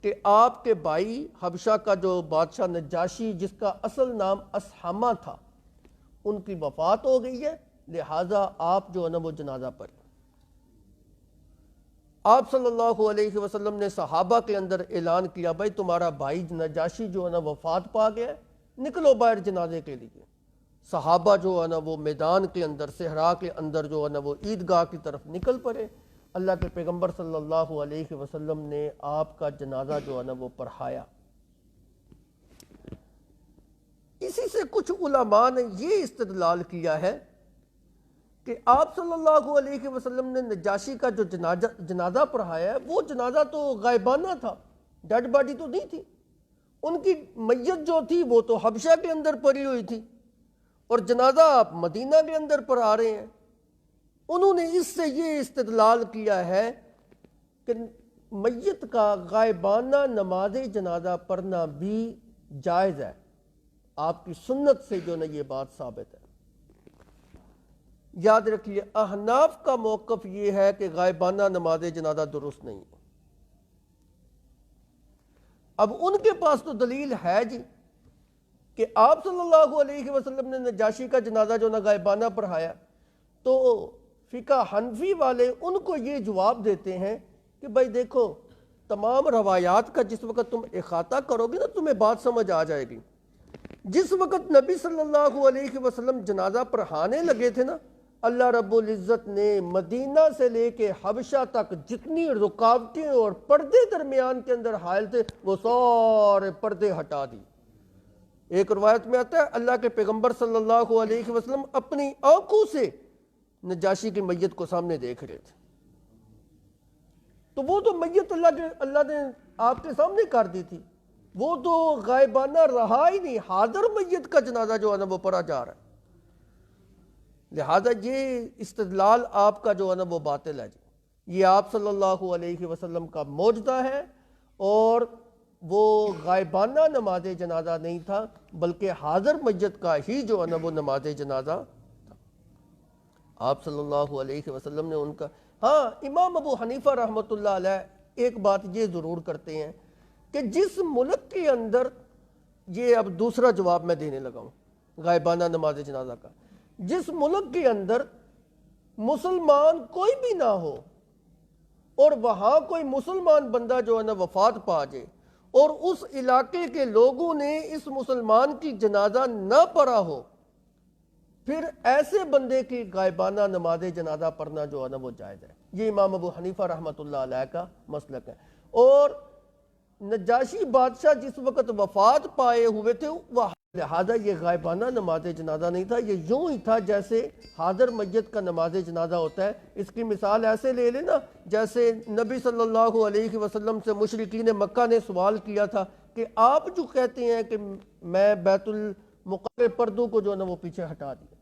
کہ آپ کے بھائی حبشہ کا جو بادشاہ نجاشی جس کا اصل نام اسحمہ تھا، ان کی وفات ہو گئی ہے، لہٰذا آپ جو ہے نا وہ جنازہ پڑھیں۔ آپ صلی اللہ علیہ وسلم نے صحابہ کے اندر اعلان کیا، بھائی تمہارا بھائی نجاشی جو ہے نا وفات پا گیا ہے، نکلو باہر جنازے کے لیے۔ صحابہ جو ہے نا وہ میدان کے اندر، صحرا کے اندر جو ہے نا وہ عیدگاہ کی طرف نکل پڑے۔ اللہ کے پیغمبر صلی اللہ علیہ وسلم نے آپ کا جنازہ جو ہے نا وہ پڑھایا۔ اسی سے کچھ علماء نے یہ استدلال کیا ہے کہ آپ صلی اللہ علیہ وسلم نے نجاشی کا جو جنازہ پڑھایا ہے وہ جنازہ تو غائبانہ تھا، ڈیڈ باڈی تو نہیں تھی۔ ان کی میت جو تھی وہ تو حبشہ کے اندر پڑی ہوئی تھی، اور جنازہ آپ مدینہ کے اندر پڑھا رہے ہیں۔ انہوں نے اس سے یہ استدلال کیا ہے کہ میت کا غائبانہ نماز جنازہ پڑھنا بھی جائز ہے، آپ کی سنت سے جو نا یہ بات ثابت ہے۔ یاد رکھیے احناف کا موقف یہ ہے کہ غائبانہ نماز جنازہ درست نہیں ہے۔ اب ان کے پاس تو دلیل ہے جی کہ آپ صلی اللہ علیہ وسلم نے نجاشی کا جنازہ جو نا غائبانہ پڑھایا، تو فقہ حنفی والے ان کو یہ جواب دیتے ہیں کہ بھائی دیکھو، تمام روایات کا جس وقت تم احاطہ کرو گے نا تمہیں بات سمجھ آ جائے گی۔ جس وقت نبی صلی اللہ علیہ وسلم جنازہ پڑھانے لگے تھے نا، اللہ رب العزت نے مدینہ سے لے کے حبشہ تک جتنی رکاوٹیں اور پردے درمیان کے اندر حائل تھے وہ سارے پردے ہٹا دی۔ ایک روایت میں آتا ہے اللہ کے پیغمبر صلی اللہ علیہ وسلم اپنی آنکھوں سے نجاشی کی میت کو سامنے دیکھ رہے تھے، تو وہ تو میت اللہ نے آپ کے سامنے کر دی تھی، وہ تو غائبانہ رہا ہی نہیں، حاضر میت کا جنازہ جو ہے نا وہ پڑھا جا رہا ہے۔ لہذا یہ استدلال آپ کا جو ہے نا وہ باطل ہے جی، یہ آپ صلی اللہ علیہ وسلم کا معجزہ ہے، اور وہ غائبانہ نماز جنازہ نہیں تھا بلکہ حاضر میت کا ہی جو ہے نا وہ نماز جنازہ تھا۔ آپ صلی اللہ علیہ وسلم نے ان کا، ہاں امام ابو حنیفہ رحمۃ اللہ علیہ ایک بات یہ ضرور کرتے ہیں کہ جس ملک کے اندر، یہ اب دوسرا جواب میں دینے لگا ہوں غائبانہ نماز جنازہ کا، جس ملک کے اندر مسلمان کوئی بھی نہ ہو اور وہاں کوئی مسلمان بندہ جو ہے نا وفات پا جائے اور اس علاقے کے لوگوں نے اس مسلمان کی جنازہ نہ پڑھا ہو، پھر ایسے بندے کی غائبانہ نماز جنازہ پڑھنا جو ہے نا وہ جائز ہے۔ یہ امام ابو حنیفہ رحمۃ اللہ علیہ کا مسلک ہے۔ اور نجاشی بادشاہ جس وقت وفات پائے ہوئے تھے لہذا یہ غائبانہ نماز جنازہ نہیں تھا، یہ یوں ہی تھا جیسے حاضر میت کا نماز جنازہ ہوتا ہے۔ اس کی مثال ایسے لے لینا جیسے نبی صلی اللہ علیہ وسلم سے مشرکین مکہ نے سوال کیا تھا کہ آپ جو کہتے ہیں کہ میں بیت المقدس پردوں کو جو ہے نا وہ پیچھے ہٹا دیا،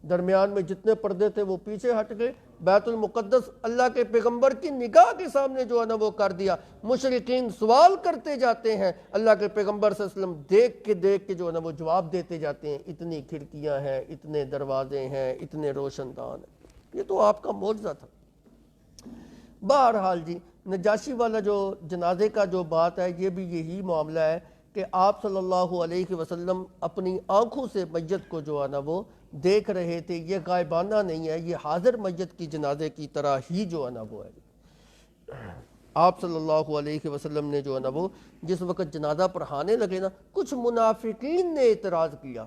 درمیان میں جتنے پردے تھے وہ پیچھے ہٹ گئے، بیت المقدس اللہ کے پیغمبر کی نگاہ کے سامنے جو ہے نا وہ کر دیا۔ مشرکین سوال کرتے جاتے ہیں، اللہ کے پیغمبر صلی اللہ علیہ وسلم دیکھ کے جو ہے نا وہ جواب دیتے جاتے ہیں، اتنی کھڑکیاں ہیں، اتنے دروازے ہیں، اتنے روشن دان ہیں۔ یہ تو آپ کا معجزہ تھا۔ بہرحال جی نجاشی والا جو جنازے کا جو بات ہے، یہ بھی یہی معاملہ ہے کہ آپ صلی اللہ علیہ وسلم اپنی آنکھوں سے میت کو جو ہے نا وہ دیکھ رہے تھے، یہ غائبانہ نہیں ہے، یہ حاضر میت کی جنازے کی طرح ہی جو ہے نا وہ ہے۔ آپ صلی اللہ علیہ وسلم نے جو ہے نا وہ جس وقت جنازہ پڑھانے لگے نا، کچھ منافقین نے اعتراض کیا،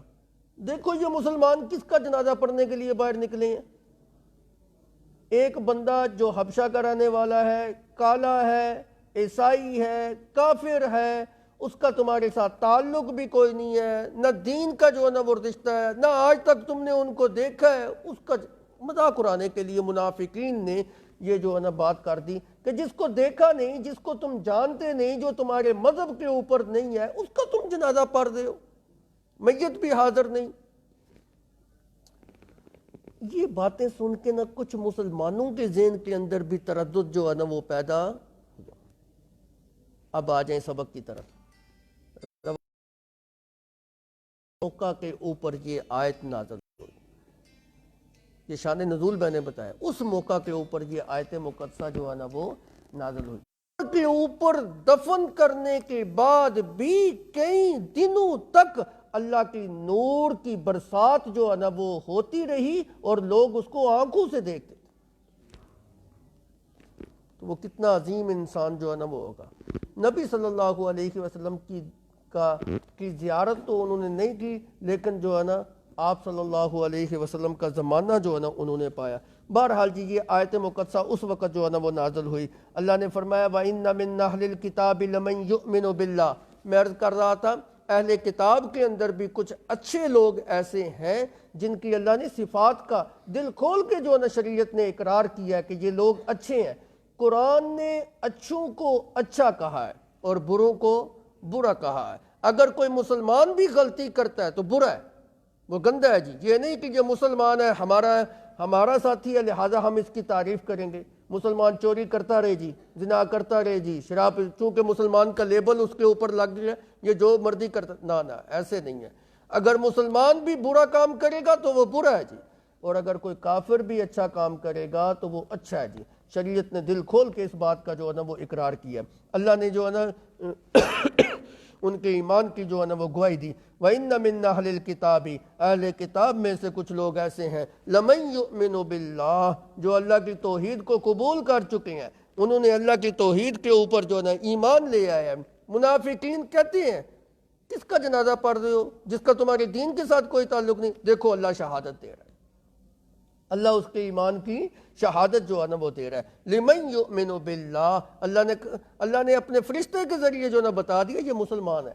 دیکھو یہ مسلمان کس کا جنازہ پڑھنے کے لیے باہر نکلے ہیں؟ ایک بندہ جو حبشہ کا رہنے والا ہے، کالا ہے، عیسائی ہے، کافر ہے، اس کا تمہارے ساتھ تعلق بھی کوئی نہیں ہے، نہ دین کا جو ہے نا وہ رشتہ ہے، نہ آج تک تم نے ان کو دیکھا ہے، اس کا مذاق اڑانے کے لیے منافقین نے یہ جو ہے نا بات کر دی کہ جس کو دیکھا نہیں، جس کو تم جانتے نہیں، جو تمہارے مذہب کے اوپر نہیں ہے، اس کا تم جنازہ پڑھ رہے ہو، میت بھی حاضر نہیں۔ یہ باتیں سن کے نہ کچھ مسلمانوں کے ذہن کے اندر بھی تردد جو ہے نا وہ پیدا ہوا۔ اب آ جائیں سبق کی طرف۔ موقع کے اوپر یہ آیت نازل ہوئی، یہ شان نزول میں نے بتایا، اس موقع کے اوپر یہ آیت مقدسہ جو ہے نا وہ نازل ہوئی۔ کے اوپر دفن کرنے کے بعد بھی کئی دنوں تک اللہ کی نور کی برسات جو ہے نا وہ ہوتی رہی اور لوگ اس کو آنکھوں سے دیکھتے تھے. تو وہ کتنا عظیم انسان جو ہے نا وہ ہوگا. نبی صلی اللہ علیہ وسلم کی زیارت تو انہوں نے نہیں کی، لیکن جو ہے نا آپ صلی اللہ علیہ وسلم کا زمانہ جو ہے نا انہوں نے پایا. بہرحال جی یہ آیت مقدسہ اس وقت جو ہے نا وہ نازل ہوئی. اللہ نے فرمایا وَإِنَّ مِنْ أَهْلِ الْكِتَابِ لَمَنْ يُؤْمِنُ بِاللَّهِ. میں عرض کر رہا تھا اہل کتاب کے اندر بھی کچھ اچھے لوگ ایسے ہیں جن کی اللہ نے صفات کا دل کھول کے جو ہے نا شریعت نے اقرار کیا ہے کہ یہ لوگ اچھے ہیں. قرآن نے اچھوں کو اچھا کہا ہے اور بروں کو برا کہا ہے. اگر کوئی مسلمان بھی غلطی کرتا ہے تو برا ہے، وہ گندہ ہے جی. یہ نہیں کہ یہ مسلمان ہے ہمارا ساتھی ہے لہٰذا ہم اس کی تعریف کریں گے. مسلمان چوری کرتا رہے جی، زنا کرتا رہے جی، شراب، چونکہ مسلمان کا لیبل اس کے اوپر لگ گیا یہ جو مرضی کرتا. نہ ایسے نہیں ہے. اگر مسلمان بھی برا کام کرے گا تو وہ برا ہے جی، اور اگر کوئی کافر بھی اچھا کام کرے گا تو وہ اچھا ہے جی. شریعت نے دل کھول کے اس بات کا جو ہے نا وہ اقرار کیا. اللہ نے جو ہے نا ان کے ایمان کی جو ہے نا وہ گواہی دی. وَإِنَّ مِنْ أَهْلِ الْكِتَابِ. اہل کتاب میں سے کچھ لوگ ایسے ہیں لَمَنْ يُؤْمِنُ بِاللَّهِ جو اللہ کی توحید کو قبول کر چکے ہیں. انہوں نے اللہ کی توحید کے اوپر جو ہے نا ایمان لے آئے ہیں. منافقین کہتے ہیں کس کا جنازہ پڑھ رہے ہو جس کا تمہارے دین کے ساتھ کوئی تعلق نہیں. دیکھو اللہ شہادت دے رہا ہے، اللہ اس کے ایمان کی شہادت جو ہے نا وہ دے رہا ہے. لمن یؤمن باللہ. اللہ نے اپنے فرشتے کے ذریعے جو نا بتا دیا یہ مسلمان ہے،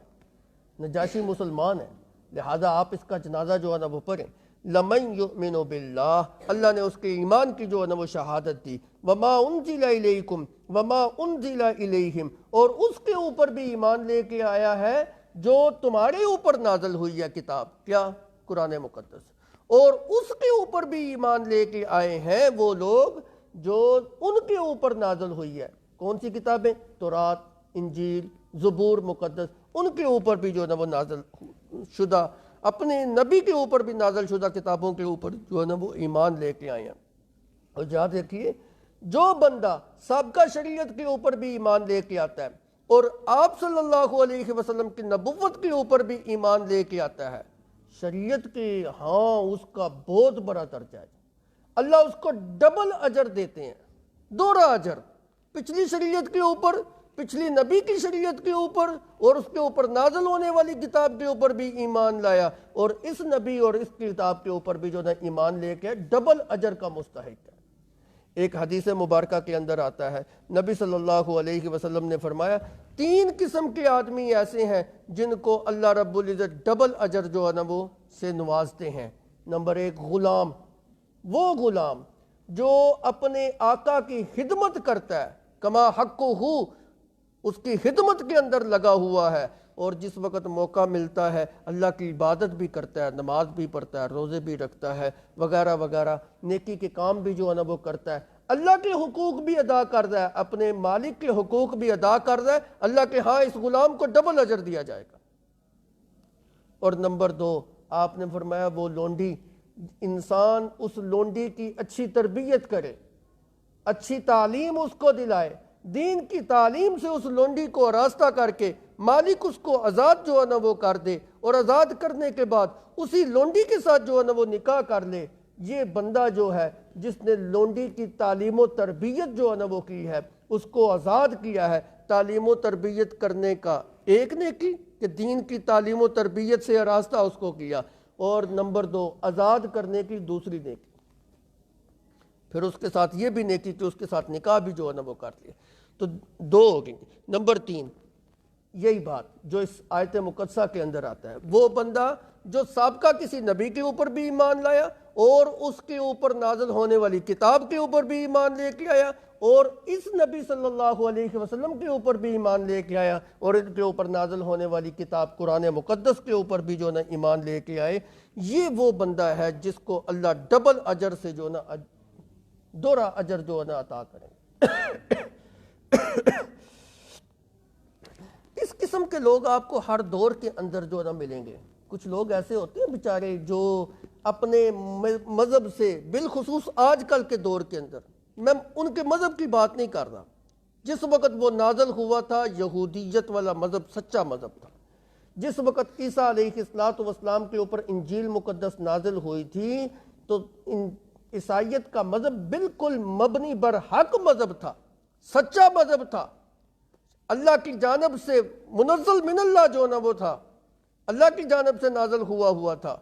نجاشی مسلمان ہے، لہذا آپ اس کا جنازہ جو ہے نا وہ پڑھیں. لمن یؤمن باللہ. اللہ نے اس کے ایمان کی جو ہے نا وہ شہادت دی. وما انزل الیکم وما انزل الیہم. اور اس کے اوپر بھی ایمان لے کے آیا ہے جو تمہارے اوپر نازل ہوئی ہے کتاب. کیا؟ قرآن مقدس. اور اس کے اوپر بھی ایمان لے کے آئے ہیں وہ لوگ جو ان کے اوپر نازل ہوئی ہے. کون سی کتابیں؟ تورات، انجیل، زبور مقدس. ان کے اوپر بھی جو ہے نا وہ نازل شدہ، اپنے نبی کے اوپر بھی نازل شدہ کتابوں کے اوپر جو ہے نا وہ ایمان لے کے آئے ہیں. اور یاد رکھیے جو بندہ سابقہ شریعت کے اوپر بھی ایمان لے کے آتا ہے اور آپ صلی اللہ علیہ وسلم کی نبوت کے اوپر بھی ایمان لے کے آتا ہے، شریعت کے اس کا بہت بڑا درجہ ہے. اللہ اس کو ڈبل اجر دیتے ہیں، دوہرا اجر. پچھلی شریعت کے اوپر، پچھلی نبی کی شریعت کے اوپر اور اس کے اوپر نازل ہونے والی کتاب کے اوپر بھی ایمان لایا، اور اس نبی اور اس کتاب کے اوپر بھی جو ہے ایمان لے کے ڈبل اجر کا مستحق ہے. ایک حدیث مبارکہ کے اندر آتا ہے نبی صلی اللہ علیہ وسلم نے فرمایا 3 قسم کے آدمی ایسے ہیں جن کو اللہ رب العزت ڈبل اجر جو ہے نا وہ سے نوازتے ہیں. نمبر 1 غلام. وہ غلام جو اپنے آقا کی خدمت کرتا ہے، کما حقہ، اس کی خدمت کے اندر لگا ہوا ہے، اور جس وقت موقع ملتا ہے اللہ کی عبادت بھی کرتا ہے، نماز بھی پڑھتا ہے، روزے بھی رکھتا ہے، وغیرہ وغیرہ، نیکی کے کام بھی جو ہے نا وہ کرتا ہے، اللہ کے حقوق بھی ادا کرتا ہے، اپنے مالک کے حقوق بھی ادا کرتا ہے. اللہ کے ہاں اس غلام کو ڈبل اجر دیا جائے گا. اور نمبر 2 آپ نے فرمایا وہ لونڈی. انسان اس لونڈی کی اچھی تربیت کرے، اچھی تعلیم اس کو دلائے، دین کی تعلیم سے اس لونڈی کو آراستہ کر کے مالک اس کو آزاد جو ہے نا وہ کر دے، اور آزاد کرنے کے بعد اسی لونڈی کے ساتھ جو ہے نا وہ نکاح کر لے. یہ بندہ جو ہے جس نے لونڈی کی تعلیم و تربیت جو ہے نا وہ کی ہے، اس کو آزاد کیا ہے. تعلیم و تربیت کرنے کا ایک نیکی کہ دین کی تعلیم و تربیت سے آراستہ اس کو کیا، اور نمبر 2 آزاد کرنے کی دوسری نیکی، پھر اس کے ساتھ یہ بھی نیکی کہ اس کے ساتھ نکاح بھی جو ہے نا وہ کر لیا. تو 2 ہو گئی. نمبر 3 یہی بات جو اس آیت مقدسہ کے اندر آتا ہے، وہ بندہ جو سابقہ کسی نبی کے اوپر بھی ایمان لایا اور اس کے اوپر نازل ہونے والی کتاب کے اوپر بھی ایمان لے کے آیا، اور اس نبی صلی اللہ علیہ وسلم کے اوپر بھی ایمان لے کے آیا، اور ان کے اوپر نازل ہونے والی کتاب قرآن مقدس کے اوپر بھی جو نا ایمان لے کے آئے. یہ وہ بندہ ہے جس کو اللہ ڈبل اجر سے جو نا دوہرا اجر جو نا عطا کریں. اس قسم کے لوگ آپ کو ہر دور کے اندر جو نا ملیں گے. کچھ لوگ ایسے ہوتے ہیں بیچارے جو اپنے مذہب سے، بالخصوص آج کل کے دور کے اندر، میں ان کے مذہب کی بات نہیں کر رہا، جس وقت وہ نازل ہوا تھا یہودیت والا مذہب سچا مذہب تھا. جس وقت عیسیٰ علیہ السلام کے اوپر انجیل مقدس نازل ہوئی تھی تو عیسائیت کا مذہب بالکل مبنی بر حق مذہب تھا، سچا مذہب تھا، اللہ کی جانب سے منزل من اللہ جو نا وہ تھا، اللہ کی جانب سے نازل ہوا تھا،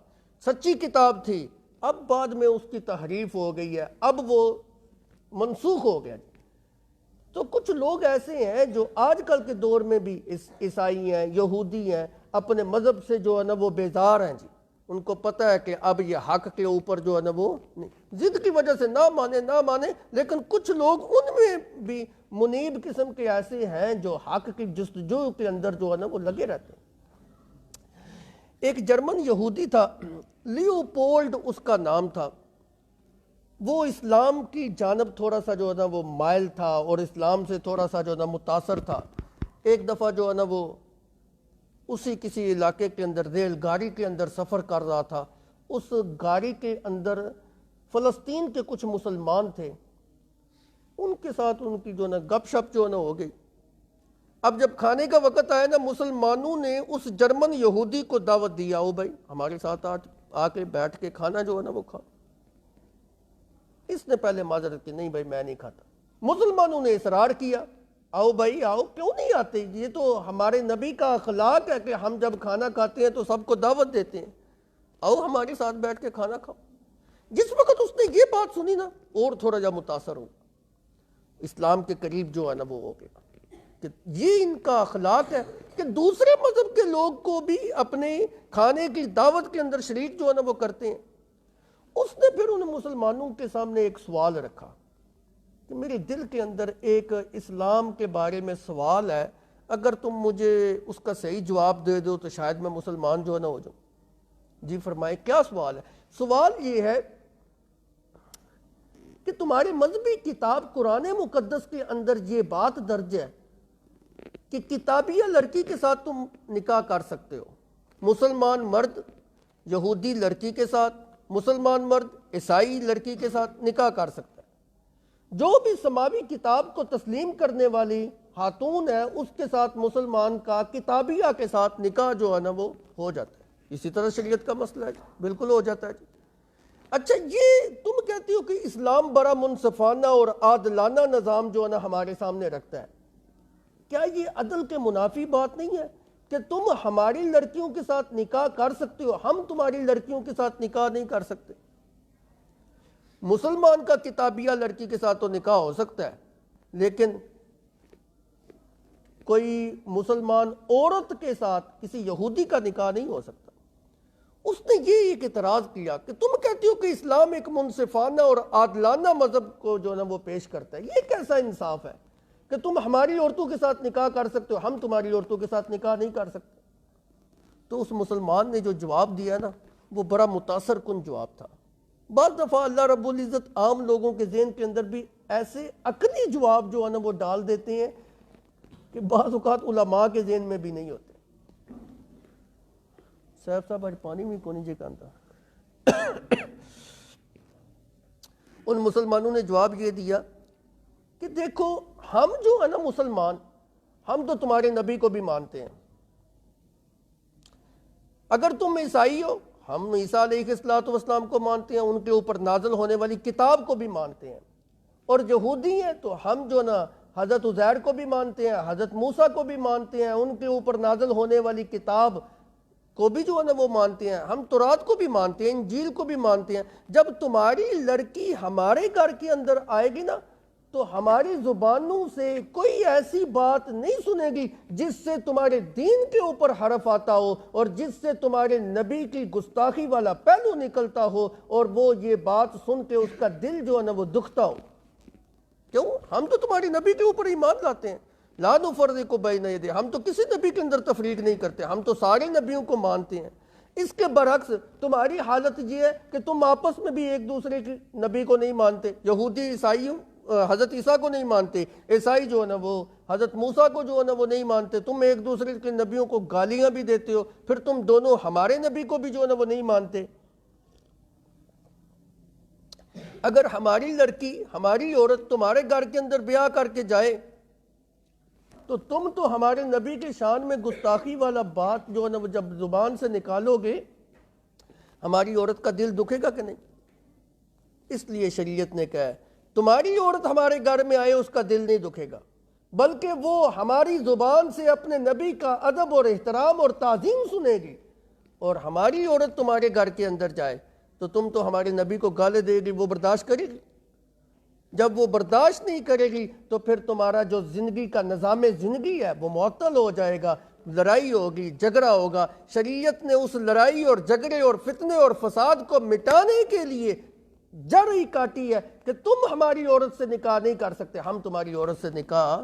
سچی کتاب تھی. اب بعد میں اس کی تحریف ہو گئی ہے، اب وہ منسوخ ہو گیا. تو کچھ لوگ ایسے ہیں جو آج کل کے دور میں بھی عیسائی ہیں، یہودی ہیں، اپنے مذہب سے جو ہے نا وہ بیزار ہیں جی. ان کو پتہ ہے کہ اب یہ حق کے اوپر جو ہے نا وہ ضد کی وجہ سے نہ مانے، لیکن کچھ لوگ ان میں بھی منیب قسم کے ایسے ہیں جو حق کی جستجو کے اندر جو ہے نا وہ لگے رہتے ہیں. ایک جرمن یہودی تھا، لیوپولڈ اس کا نام تھا. وہ اسلام کی جانب تھوڑا سا جو ہے نا وہ مائل تھا اور اسلام سے تھوڑا سا جو ہے نا متاثر تھا. ایک دفعہ جو ہے نا وہ اسی کسی علاقے کے اندر ریل گاڑی کے اندر سفر کر رہا تھا. اس گاڑی کے اندر فلسطین کے کچھ مسلمان تھے، ان کے ساتھ ان کی جو نا گپ شپ جو نا ہو گئی. اب جب کھانے کا وقت آیا نا، مسلمانوں نے اس جرمن یہودی کو دعوت دیا، او بھائی ہمارے ساتھ آ کے بیٹھ کے کھانا جو ہے نا وہ کھا. اس نے پہلے معذرت کی، نہیں بھائی میں نہیں کھاتا. مسلمانوں نے اصرار کیا، آؤ بھائی آؤ، کیوں نہیں آتے؟ یہ تو ہمارے نبی کا اخلاق ہے کہ ہم جب کھانا کھاتے ہیں تو سب کو دعوت دیتے ہیں، آؤ ہمارے ساتھ بیٹھ کے کھانا کھاؤ. جس وقت اس نے یہ بات سنی نا اور تھوڑا جا متاثر ہو، اسلام کے قریب جو ہے نا وہ ہو گیا کہ یہ ان کا اخلاق ہے کہ دوسرے مذہب کے لوگ کو بھی اپنے کھانے کی دعوت کے اندر شریک جو ہے نا وہ کرتے ہیں. اس نے پھر ان مسلمانوں کے سامنے ایک سوال رکھا کہ میرے دل کے اندر ایک اسلام کے بارے میں سوال ہے، اگر تم مجھے اس کا صحیح جواب دے دو تو شاید میں مسلمان جو ہے نا ہو جاؤں. جی فرمائے کیا سوال ہے؟ سوال یہ ہے کہ تمہاری مذہبی کتاب قرآن مقدس کے اندر یہ بات درج ہے کہ کتابیہ لڑکی کے ساتھ تم نکاح کر سکتے ہو، مسلمان مرد یہودی لڑکی کے ساتھ، مسلمان مرد عیسائی لڑکی کے ساتھ نکاح کر سکتا ہے. جو بھی سماوی کتاب کو تسلیم کرنے والی خاتون ہے اس کے ساتھ مسلمان کا کتابیہ کے ساتھ نکاح جو ہے نا وہ ہو جاتا ہے. اسی طرح شریعت کا مسئلہ ہے، بالکل ہو جاتا ہے جی. اچھا یہ تم کہتی ہو کہ اسلام بڑا منصفانہ اور عادلانہ نظام جو ہے نا ہمارے سامنے رکھتا ہے. کیا یہ عدل کے منافی بات نہیں ہے کہ تم ہماری لڑکیوں کے ساتھ نکاح کر سکتے ہو، ہم تمہاری لڑکیوں کے ساتھ نکاح نہیں کر سکتے؟ مسلمان کا کتابیہ لڑکی کے ساتھ تو نکاح ہو سکتا ہے، لیکن کوئی مسلمان عورت کے ساتھ کسی یہودی کا نکاح نہیں ہو سکتا. اس نے یہ ایک اعتراض کیا کہ تم کہتی ہو کہ اسلام ایک منصفانہ اور عادلانہ مذہب کو جو نا وہ پیش کرتا ہے، یہ کیسا انصاف ہے کہ تم ہماری عورتوں کے ساتھ نکاح کر سکتے ہو، ہم تمہاری عورتوں کے ساتھ نکاح نہیں کر سکتے؟ تو اس مسلمان نے جو جواب دیا نا وہ بڑا متاثر کن جواب تھا. بعض دفعہ اللہ رب العزت عام لوگوں کے ذہن کے اندر بھی ایسے عقلی جواب جو ہے نا وہ ڈال دیتے ہیں کہ بعض اوقات علماء کے ذہن میں بھی نہیں ہوتے. صاحب آج پانی میں کونی جے کانتا. ان مسلمانوں نے جواب یہ دیا کہ دیکھو ہم جو ہے نا مسلمان، ہم تو تمہارے نبی کو بھی مانتے ہیں. اگر تم عیسائی ہو، ہم عیسیٰ علیہ السلام کو مانتے ہیں، ان کے اوپر نازل ہونے والی کتاب کو بھی مانتے ہیں. اور یہودی ہیں تو ہم جو نا حضرت عزیر کو بھی مانتے ہیں، حضرت موسیٰ کو بھی مانتے ہیں، ان کے اوپر نازل ہونے والی کتاب کو بھی جو ہے نا وہ مانتے ہیں. ہم تورات کو بھی مانتے ہیں، انجیل کو بھی مانتے ہیں. جب تمہاری لڑکی ہمارے گھر کے اندر آئے گی نا تو ہماری زبانوں سے کوئی ایسی بات نہیں سنے گی جس سے تمہارے دین کے اوپر حرف آتا ہو اور جس سے تمہارے نبی کی گستاخی والا پہلو نکلتا ہو اور وہ یہ بات سن کے اس کا دل جو ہے نا وہ دکھتا ہو. کیوں؟ ہم تو تمہاری نبی کے اوپر ایمان لاتے ہیں. لا نفرق بین یدیہ، ہم تو کسی نبی کے اندر تفریق نہیں کرتے، ہم تو سارے نبیوں کو مانتے ہیں. اس کے برعکس تمہاری حالت یہ ہے کہ تم آپس میں بھی ایک دوسرے کی نبی کو نہیں مانتے. یہودی عیسائی حضرت عیسیٰ کو نہیں مانتے، عیسائی جو ہے نا وہ حضرت موسیٰ کو جو ہے نا وہ نہیں مانتے. تم ایک دوسرے کے نبیوں کو گالیاں بھی دیتے ہو، پھر تم دونوں ہمارے نبی کو بھی جو ہے نا وہ نہیں مانتے. اگر ہماری لڑکی، ہماری عورت تمہارے گھر کے اندر بیاہ کر کے جائے تو تم تو ہمارے نبی کے شان میں گستاخی والا بات جو ہے نا وہ جب زبان سے نکالو گے ہماری عورت کا دل دکھے گا کہ نہیں؟ اس لیے شریعت نے کہا ہے تمہاری عورت ہمارے گھر میں آئے اس کا دل نہیں دکھے گا، بلکہ وہ ہماری زبان سے اپنے نبی کا ادب اور احترام اور تعظیم سنے گی۔ اور ہماری عورت تمہارے گھر کے اندر جائے تو تم تو ہمارے نبی کو گالے دے گی، وہ برداشت کرے گی؟ جب وہ برداشت نہیں کرے گی تو پھر تمہارا جو زندگی کا نظام زندگی ہے وہ معطل ہو جائے گا، لڑائی ہوگی، جھگڑا ہوگا۔ شریعت نے اس لڑائی اور جھگڑے اور فتنے اور فساد کو مٹانے کے لیے جڑ ہی کاٹی ہے کہ تم ہماری عورت سے نکاح نہیں کر سکتے، ہم تمہاری عورت سے نکاح۔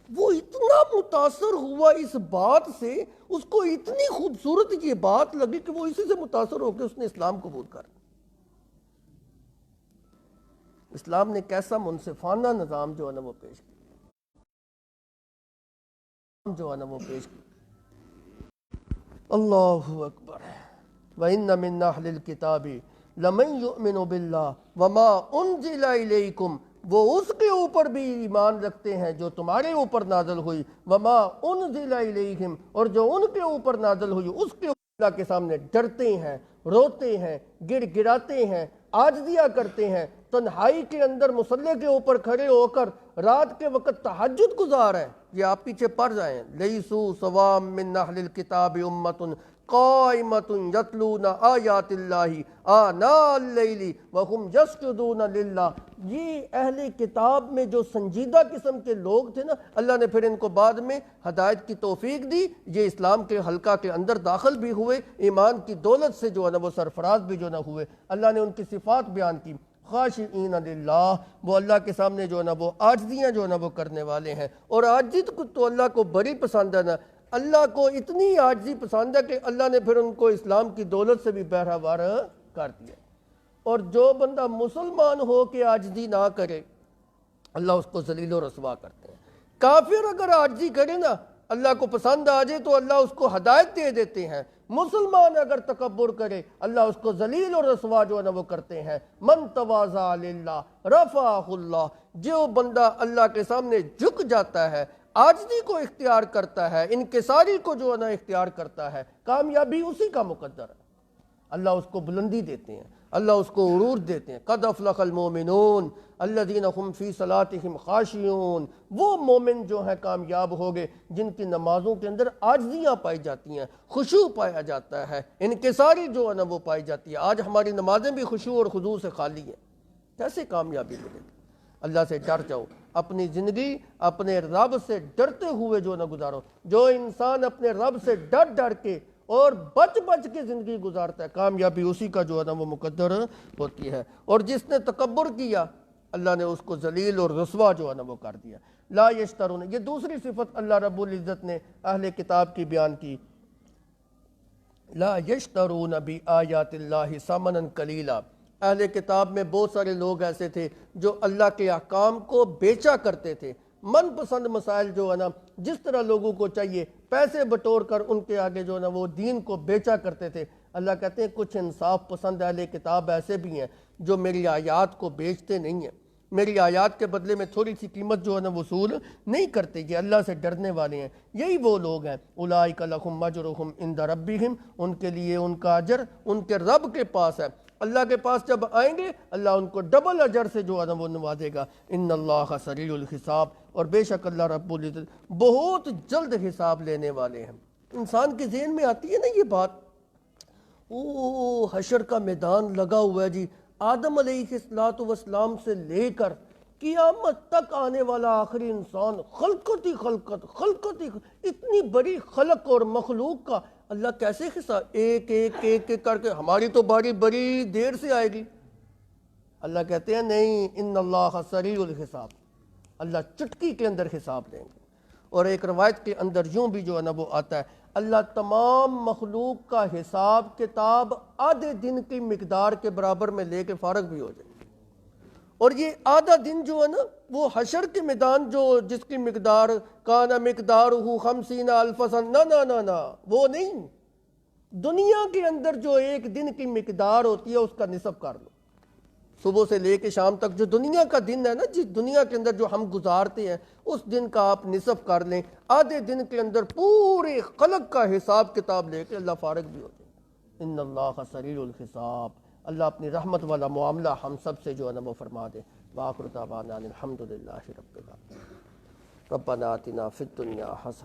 وہ اتنا متاثر ہوا اس بات سے، اس کو اتنی خوبصورت یہ بات لگی کہ وہ اسی سے متاثر ہو کے اس نے اسلام قبول کر۔ اسلام نے کیسا منصفانہ نظام جو ہے نا وہ پیش کیا، اللہ اکبر۔ وَإِنَّ مِنْ أَهْلِ الْكِتَابِ لَمَنْ يُؤْمِنُ بِاللَّهِ وَمَا أُنزِلَ إِلَيْكُمْ، وہ اس کے اوپر بھی ایمان رکھتے ہیں جو تمہارے اوپر نازل ہوئی، وَمَا أُنزِلَ إِلَيْهِمْ، اور جو ان کے اوپر نازل ہوئی اس کے اللہ کے سامنے ڈرتے ہیں، روتے ہیں، گڑ گڑاتے ہیں، عاجزیاں کرتے ہیں، تنہائی کے اندر مصلی کے اوپر کھڑے ہو کر رات کے وقت تہجد گزار ہیں۔ یہ آپ پیچھے پڑھ جائیں، لیسو سوام من اہل الکتاب امۃ قائمۃ یتلون آیات اللہ آناء اللیل وہم یسجدون للہ۔ یہ اہل کتاب میں جو سنجیدہ قسم کے لوگ تھے نا، اللہ نے پھر ان کو بعد میں ہدایت کی توفیق دی، یہ اسلام کے حلقہ کے اندر داخل بھی ہوئے، ایمان کی دولت سے جو ہے نا وہ سرفراز بھی جو نہ ہوئے۔ اللہ نے ان کی صفات بیان کی، خاشعین للہ، وہ اللہ کے سامنے جو ہے نا وہ عاجزیاں جو ہے نا وہ کرنے والے ہیں۔ اور عاجزی تو اللہ کو بڑی پسند ہے نا، اللہ کو اتنی عاجزی پسند ہے کہ اللہ نے پھر ان کو اسلام کی دولت سے بھی بہرہوار کر دیا۔ اور جو بندہ مسلمان ہو کے عاجزی نہ کرے اللہ اس کو ذلیل و رسوا کرتے ہیں۔ کافر اگر عاجزی کرے نا اللہ کو پسند آ جائے تو اللہ اس کو ہدایت دے دیتے ہیں، مسلمان اگر تکبر کرے اللہ اس کو ذلیل اور رسوا جو ہے نا وہ کرتے ہیں۔ من تواضع للہ رفعہ اللہ، جو بندہ اللہ کے سامنے جھک جاتا ہے، عاجزی کو اختیار کرتا ہے، انکساری کو جو ہے نا اختیار کرتا ہے، کامیابی اسی کا مقدر ہے۔ اللہ اس کو بلندی دیتے ہیں، اللہ اس کو عروج دیتے ہیں۔ قد افلح المؤمنون الذین هم فی صلاتهم خاشعون، وہ مومن جو ہیں کامیاب ہو گئے جن کی نمازوں کے اندر عاجزیاں پائی جاتی ہیں، خشوع پایا جاتا ہے، انکساری جو ہے نا وہ پائی جاتی ہے۔ آج ہماری نمازیں بھی خشوع اور خضوع سے خالی ہیں، کیسے کامیابی ملے گی؟ اللہ سے ڈر جاؤ، اپنی زندگی اپنے رب سے ڈرتے ہوئے جو نہ گزارو۔ جو انسان اپنے رب سے ڈر ڈر کے اور بچ بچ کے زندگی گزارتا ہے، کامیابی اسی کا جو ہے نا وہ مقدر ہوتی ہے۔ اور جس نے تکبر کیا اللہ نے اس کو ذلیل اور رسوا جو ہے نا وہ کر دیا۔ لا یشترون، یہ دوسری صفت اللہ رب العزت نے اہل کتاب کی بیان کی۔ لا یشترون بآیات اللہ ثمنا قلیلا، اہل کتاب میں بہت سارے لوگ ایسے تھے جو اللہ کے احکام کو بیچا کرتے تھے۔ من پسند مسائل جو ہے نا جس طرح لوگوں کو چاہیے پیسے بٹور کر ان کے آگے جو ہے نا وہ دین کو بیچا کرتے تھے۔ اللہ کہتے ہیں کچھ انصاف پسند اہل کتاب ایسے بھی ہیں جو میری آیات کو بیچتے نہیں ہیں، میری آیات کے بدلے میں تھوڑی سی قیمت جو ہے نا وصول نہیں کرتے، یہ اللہ سے ڈرنے والے ہیں۔ یہی وہ لوگ ہیں اولئک لہم اجرہم عند ربہم، ان کے لیے ان کا اجر ان کے رب کے پاس ہے۔ اللہ کے پاس جب آئیں گے اللہ ان کو ڈبل اجر سے جو ہے نا وہ نوازے گا۔ ان اللہ سریع الحساب، اور بے شک اللہ رب العزت بہت جلد حساب لینے والے ہیں۔ انسان کے ذہن میں آتی ہے نا یہ بات، او حشر کا میدان لگا ہوا ہے جی، آدم علیہ السلام سے لے کر قیامت تک آنے والا آخری انسان، خلقت ہی اتنی بڑی خلق اور مخلوق کا اللہ کیسے حساب ایک ایک ایک ایک کر کے، ہماری تو باری بڑی دیر سے آئے گی۔ اللہ کہتے ہیں نہیں، ان اللہ سریع الحساب، اللہ چٹکی کے اندر حساب لیں گے۔ اور ایک روایت کے اندر یوں بھی جو ہے نا وہ آتا ہے اللہ تمام مخلوق کا حساب کتاب آدھے دن کی مقدار کے برابر میں لے کے فارغ بھی ہو جائے۔ اور یہ آدھا دن جو ہے نا وہ حشر کے میدان جو جس کی مقدار کانا مقدارہ 50,000 سنہ، نہ وہ نہیں، دنیا کے اندر جو ایک دن کی مقدار ہوتی ہے اس کا نصف کر لو، صبح سے لے کے شام تک جو دنیا کا دن ہے نا، جس دنیا کے اندر جو ہم گزارتے ہیں، اس دن کا آپ نصف کر لیں، آدھے دن کے اندر پورے خلق کا حساب کتاب لے کے اللہ فارغ بھی ہو جائے۔ ان اللہ سریع الحساب، اللہ اپنی رحمت والا معاملہ ہم سب سے جو ہے نا وہ فرما دے۔ وآخر دعوانا الحمدللہ رب العالمین۔ ربنا آتنا فی الدنیا حسنہ